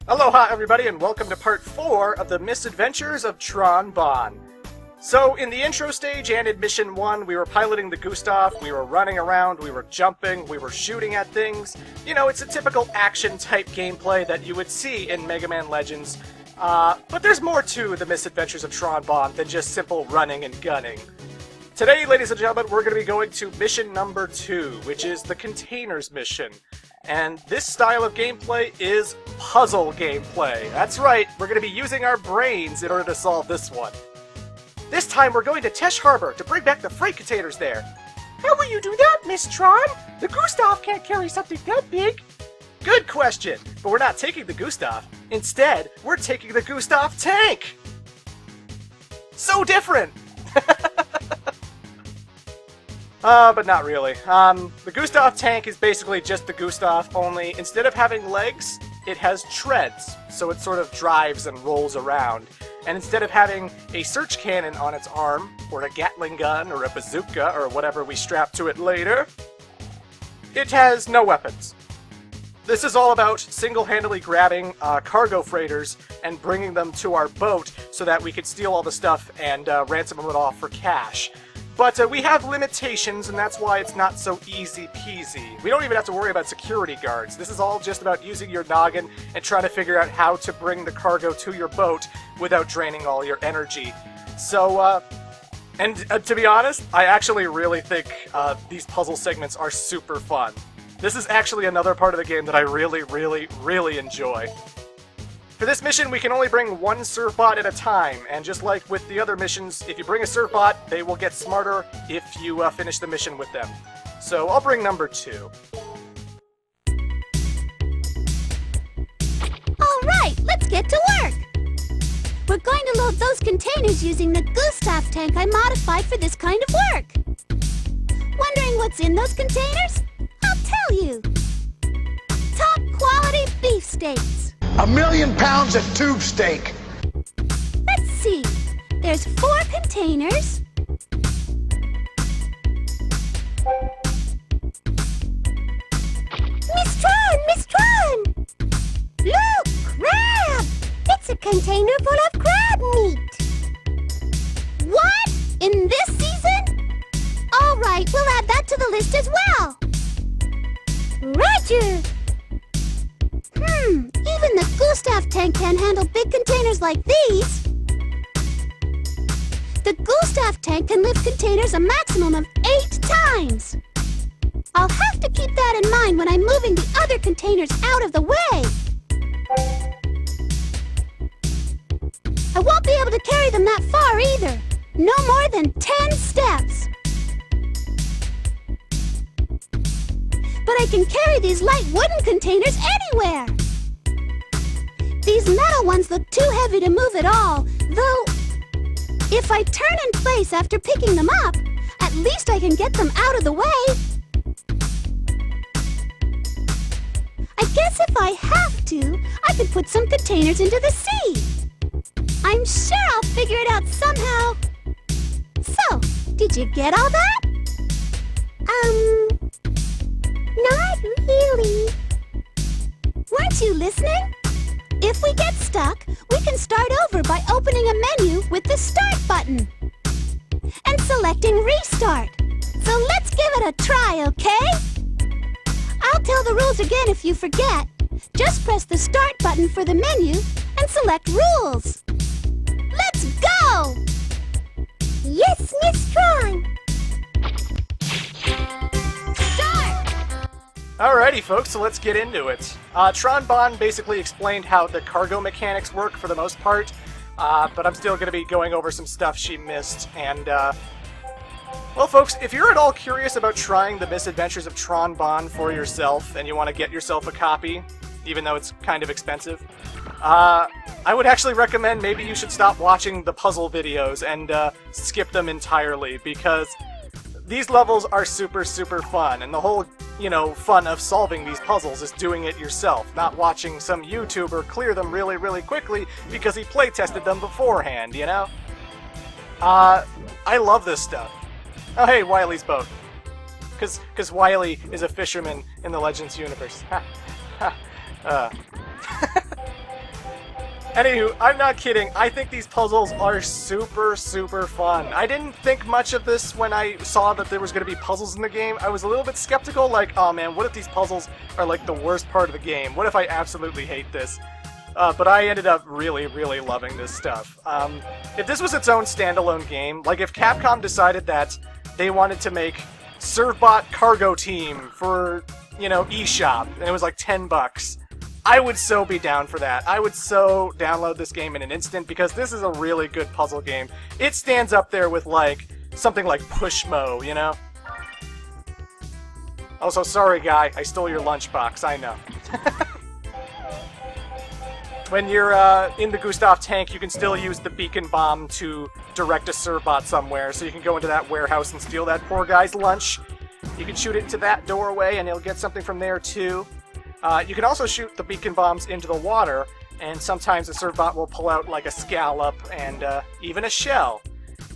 Aloha everybody and welcome to part 4 of the Misadventures of Tron, Bonne. So in the intro stage and in mission 1 we were piloting the Gustaff, we were running around, we were jumping, we were shooting at things. You know, it's a typical action type gameplay that you would see in Mega Man Legends. But there's more to the Misadventures of Tron, Bonne than just simple running and gunning. Today, ladies and gentlemen, we're going to be going to mission number 2, which is the Containers mission. And this style of gameplay is puzzle gameplay. That's right, we're going to be using our brains in order to solve this one. This time we're going to Tesh Harbor to bring back the freight containers there. How will you do that, Miss Tron? The Gustaff can't carry something that big. Good question, but we're not taking the Gustaff. Instead, we're taking the Gustaff tank. So different! But not really. The Gustaff tank is basically just the Gustaff, only instead of having legs, it has treads, so it sort of drives and rolls around. And instead of having a search cannon on its arm, or a Gatling gun, or a bazooka, or whatever we strap to it later, it has no weapons. This is all about single-handedly grabbing cargo freighters and bringing them to our boat so that we could steal all the stuff and ransom them off for cash. But we have limitations, and that's why it's not so easy-peasy. We don't even have to worry about security guards. This is all just about using your noggin and trying to figure out how to bring the cargo to your boat without draining all your energy. So, to be honest, I actually really think these puzzle segments are super fun. This is actually another part of the game that I really enjoy. For this mission, we can only bring one surfbot at a time, and just like with the other missions, if you bring a surfbot, they will get smarter if you finish the mission with them. So I'll bring number 2. Alright, let's get to work! We're going to load those containers using the Gustaff tank I modified for this kind of work. Wondering what's in those containers? I'll tell you! Top quality beefsteaks! 1,000,000 pounds of tube steak. Let's see. There's 4 containers. Miss Tron! Miss Tron! Look! Crab! It's a container full of crab meat. What? In this season? All right, we'll add that to the list as well. Roger! Even the Gustaff tank can't handle big containers like these. The Gustaff tank can lift containers a maximum of 8 times. I'll have to keep that in mind when I'm moving the other containers out of the way. I won't be able to carry them that far either. No more than 10 steps. But I can carry these light wooden containers anywhere. These metal ones look too heavy to move at all, though if I turn in place after picking them up, at least I can get them out of the way. I guess if I have to, I could put some containers into the sea. I'm sure I'll figure it out somehow. So, did you get all that? Not really. Weren't you listening? If we get stuck, we can start over by opening a menu with the Start button and selecting Restart. So let's give it a try, okay? I'll tell the rules again if you forget. Just press the Start button for the menu and select Rules. Let's go! Yes, Miss Tron! Alrighty folks, so let's get into it. Tron Bonne basically explained how the cargo mechanics work for the most part, but I'm still going to be going over some stuff she missed, and well folks, if you're at all curious about trying the Misadventures of Tron Bonne for yourself, and you want to get yourself a copy, even though it's kind of expensive, I would actually recommend maybe you should stop watching the puzzle videos and skip them entirely, because these levels are super fun, and the whole, fun of solving these puzzles is doing it yourself, not watching some YouTuber clear them really quickly because he playtested them beforehand, you know? I love this stuff. Oh hey, Wily's boat. Cause Wily is a fisherman in the Legends universe. Anywho, I'm not kidding. I think these puzzles are super, super fun. I didn't think much of this when I saw that there was going to be puzzles in the game. I was a little bit skeptical, like, oh man, what if these puzzles are like the worst part of the game? What if I absolutely hate this? But I ended up really, really loving this stuff. If this was its own standalone game, like if Capcom decided that they wanted to make Servbot Cargo Team for, you know, eShop, and it was like $10, I would so be down for that. I would so download this game in an instant because this is a really good puzzle game. It stands up there with like something like Pushmo, you know? Also, sorry guy, I stole your lunchbox, I know. When you're in the Gustav tank, you can still use the beacon bomb to direct a Servbot somewhere, so you can go into that warehouse and steal that poor guy's lunch. You can shoot it into that doorway and he'll get something from there too. You can also shoot the beacon bombs into the water, and sometimes the Servbot will pull out like a scallop and even a shell.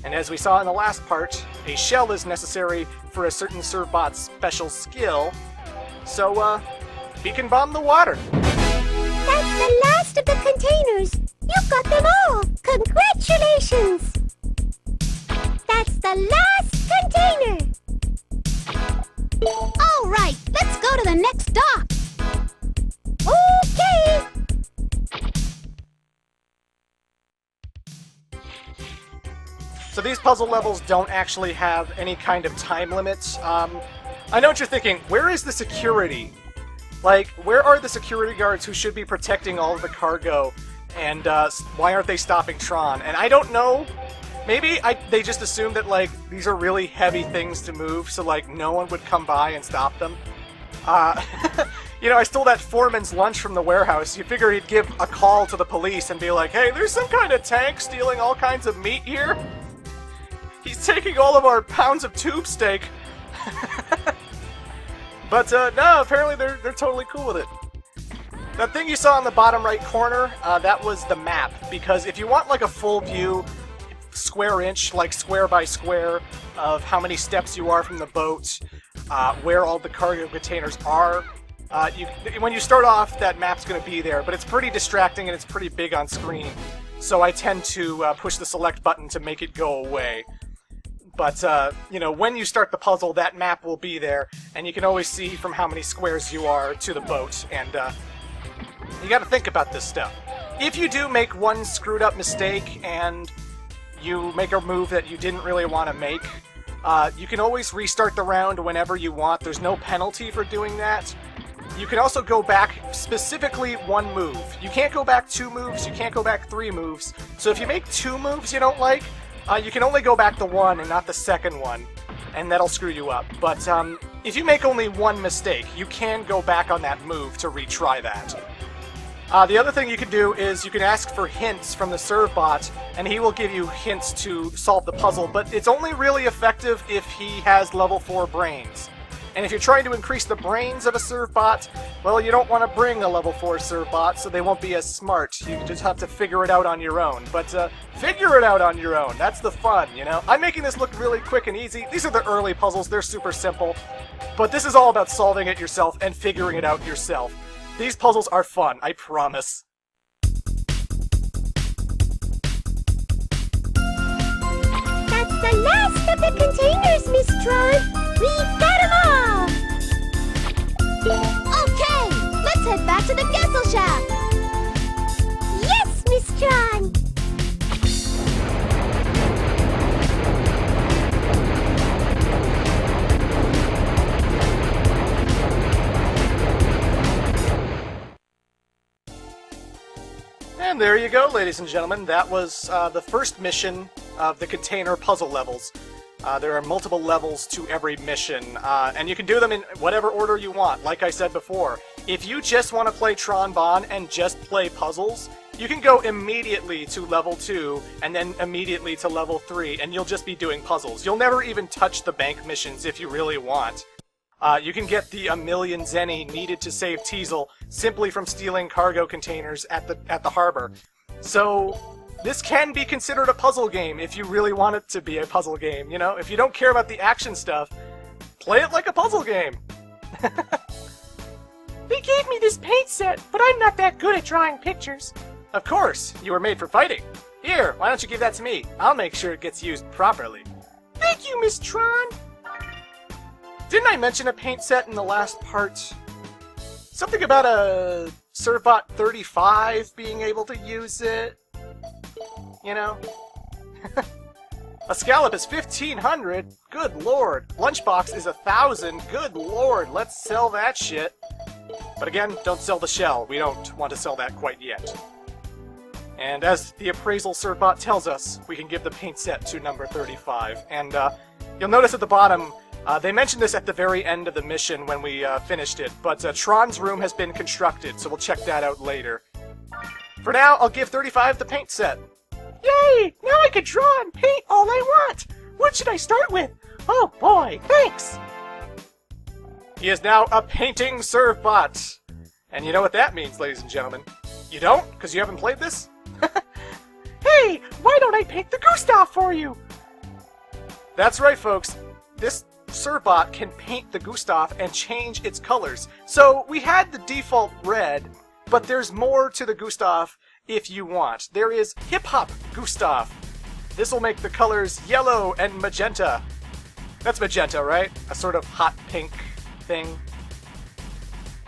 And as we saw in the last part, a shell is necessary for a certain Servbot's special skill. So, beacon bomb the water. That's the last of the containers. You got them all. Congratulations. That's the last container. All right, let's go to the next dock. Okay. So these puzzle levels don't actually have any kind of time limits. I know what you're thinking. Where is the security? Like, where are the security guards who should be protecting all of the cargo? And why aren't they stopping Tron? And I don't know. Maybe they just assumed that, like, these are really heavy things to move, so, like, no one would come by and stop them. You know, I stole that foreman's lunch from the warehouse. You figure he'd give a call to the police and be like, hey, there's some kind of tank stealing all kinds of meat here. He's taking all of our pounds of tube steak. But, no, apparently they're totally cool with it. That thing you saw in the bottom right corner, that was the map. Because if you want, like, a full view, square inch, like square by square, of how many steps you are from the boat, where all the cargo containers are, when you start off, that map's going to be there, but it's pretty distracting and it's pretty big on screen. So I tend to push the select button to make it go away. But, you know, when you start the puzzle, that map will be there, and you can always see from how many squares you are to the boat, and you gotta think about this stuff. If you do make one screwed up mistake, and you make a move that you didn't really want to make, you can always restart the round whenever you want. There's no penalty for doing that. You can also go back specifically one move. You can't go back 2 moves, you can't go back 3 moves. So if you make 2 moves you don't like, you can only go back to 1 and not the second one, and that'll screw you up. But if you make only 1 mistake, you can go back on that move to retry that. The other thing you can do is you can ask for hints from the Servbot, and he will give you hints to solve the puzzle, but it's only really effective if he has level 4 brains. And if you're trying to increase the brains of a Servbot, well, you don't want to bring a level 4 Servbot, so they won't be as smart. You just have to figure it out on your own. But figure it out on your own. That's the fun, you know? I'm making this look really quick and easy. These are the early puzzles. They're super simple. But this is all about solving it yourself and figuring it out yourself. These puzzles are fun, I promise. That's the last of the containers, Miss Tron. We've got them all. Okay, let's head back to the Gessel shop. Yes, Miss Tron. And there you go, ladies and gentlemen. That was the first mission of the container puzzle levels. There are multiple levels to every mission, and you can do them in whatever order you want, like I said before. If you just want to play Tron Bonne and just play puzzles, you can go immediately to level 2, and then immediately to level 3, and you'll just be doing puzzles. You'll never even touch the bank missions if you really want. You can get the 1,000,000 zenny needed to save Teasel simply from stealing cargo containers at the harbor. So this can be considered a puzzle game if you really want it to be a puzzle game, you know? If you don't care about the action stuff, play it like a puzzle game. They gave me this paint set, but I'm not that good at drawing pictures. Of course, you were made for fighting. Here, why don't you give that to me? I'll make sure it gets used properly. Thank you, Miss Tron. Didn't I mention a paint set in the last part? Something about a Servbot 35 being able to use it? You know? A scallop is 1,500. Good lord. Lunchbox is 1,000. Good lord. Let's sell that shit. But again, don't sell the shell. We don't want to sell that quite yet. And as the appraisal Servbot tells us, we can give the paint set to number 35. And you'll notice at the bottom, they mentioned this at the very end of the mission when we finished it, but Tron's room has been constructed, so we'll check that out later. For now, I'll give 35 the paint set. Yay! Now I can draw and paint all I want! What should I start with? Oh boy, thanks! He is now a painting Servbot. And you know what that means, ladies and gentlemen. You don't? Because you haven't played this? Hey, why don't I paint the Gustaff for you? That's right, folks. This Servbot can paint the Gustaff and change its colors. So we had the default red, but there's more to the Gustaff if you want. There is Hip-Hop Gustaff. This will make the colors yellow and magenta. That's magenta, right? A sort of hot pink thing.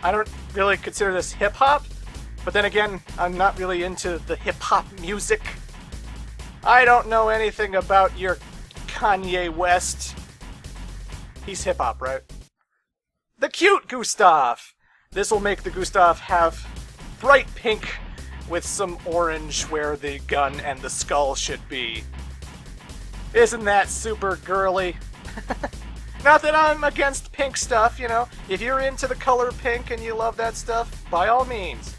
I don't really consider this hip-hop, but then again, I'm not really into the hip-hop music. I don't know anything about your Kanye West. He's hip-hop, right? The Cute Gustaff! This will make the Gustaff have bright pink with some orange where the gun and the skull should be. Isn't that super girly? Not that I'm against pink stuff, you know. If you're into the color pink and you love that stuff, by all means.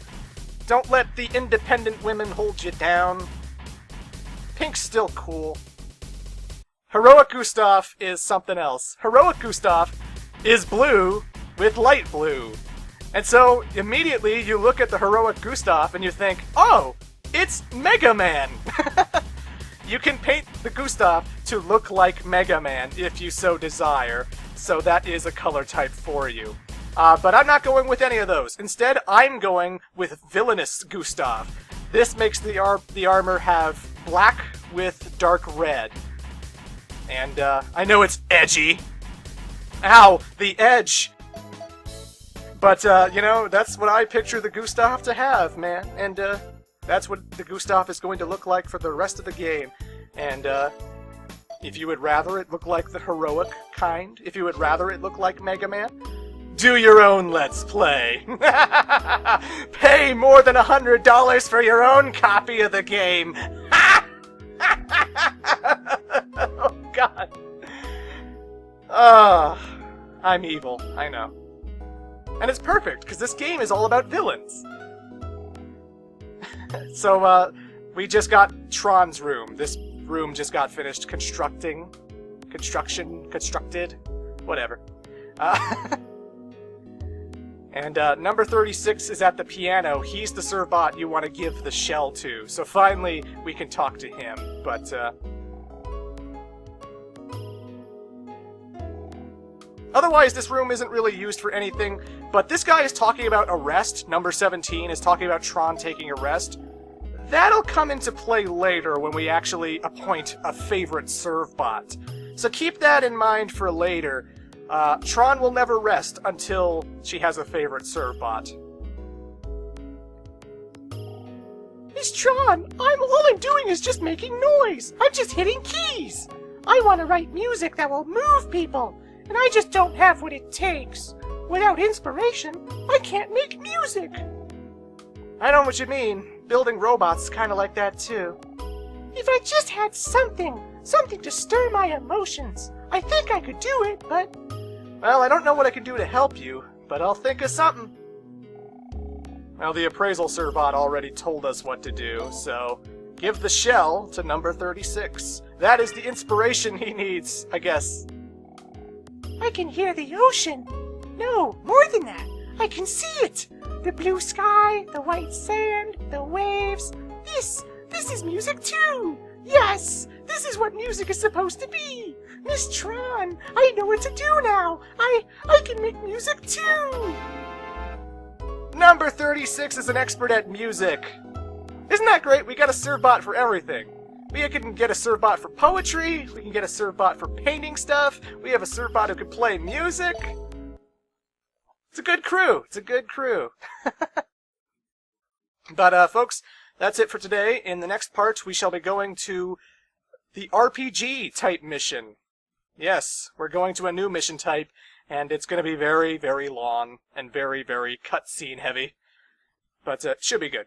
Don't let the independent women hold you down. Pink's still cool. Heroic Gustaff is something else. Heroic Gustaff is blue with light blue. And so, immediately, you look at the Heroic Gustaff and you think, oh, it's Mega Man! You can paint the Gustaff to look like Mega Man if you so desire, so that is a color type for you. But I'm not going with any of those. Instead, I'm going with Villainous Gustaff. This makes the armor have black with dark red. And I know it's edgy. Ow, the edge! But, you know, that's what I picture the Gustaff to have, man. And, that's what the Gustaff is going to look like for the rest of the game. And, if you would rather it look like the heroic kind, if you would rather it look like Mega Man, do your own Let's Play. Pay more than $100 for your own copy of the game. Oh, God. I'm evil, I know. And it's perfect, because this game is all about villains. So, we just got Tron's room. This room just got finished constructed, whatever. And number 36 is at the piano. He's the Servbot you want to give the shell to. So finally, we can talk to him. But, otherwise, this room isn't really used for anything. But this guy is talking about arrest. Number 17 is talking about Tron taking arrest. That'll come into play later when we actually appoint a favorite Servbot. So keep that in mind for later. Tron will never rest until she has a favorite Servbot. Miss Tron, all I'm doing is just making noise. I'm just hitting keys. I want to write music that will move people, and I just don't have what it takes. Without inspiration, I can't make music. I know what you mean. Building robots is kind of like that too. If I just had something to stir my emotions, I think I could do it, but... Well, I don't know what I can do to help you, but I'll think of something. Well, the appraisal Servbot already told us what to do, so give the shell to number 36. That is the inspiration he needs, I guess. I can hear the ocean. No, more than that. I can see it. The blue sky, the white sand, the waves. This is music too. Yes, this is what music is supposed to be. Miss Tron, I know what to do now. I can make music too. Number 36 is an expert at music. Isn't that great? We got a Servbot for everything. We can get a Servbot for poetry, we can get a Servbot for painting stuff, we have a Servbot who can play music. It's a good crew. It's a good crew. But, folks, that's it for today. In the next part, we shall be going to the RPG type mission. Yes, we're going to a new mission type, and it's going to be very, very long and very, very cutscene heavy. But it should be good.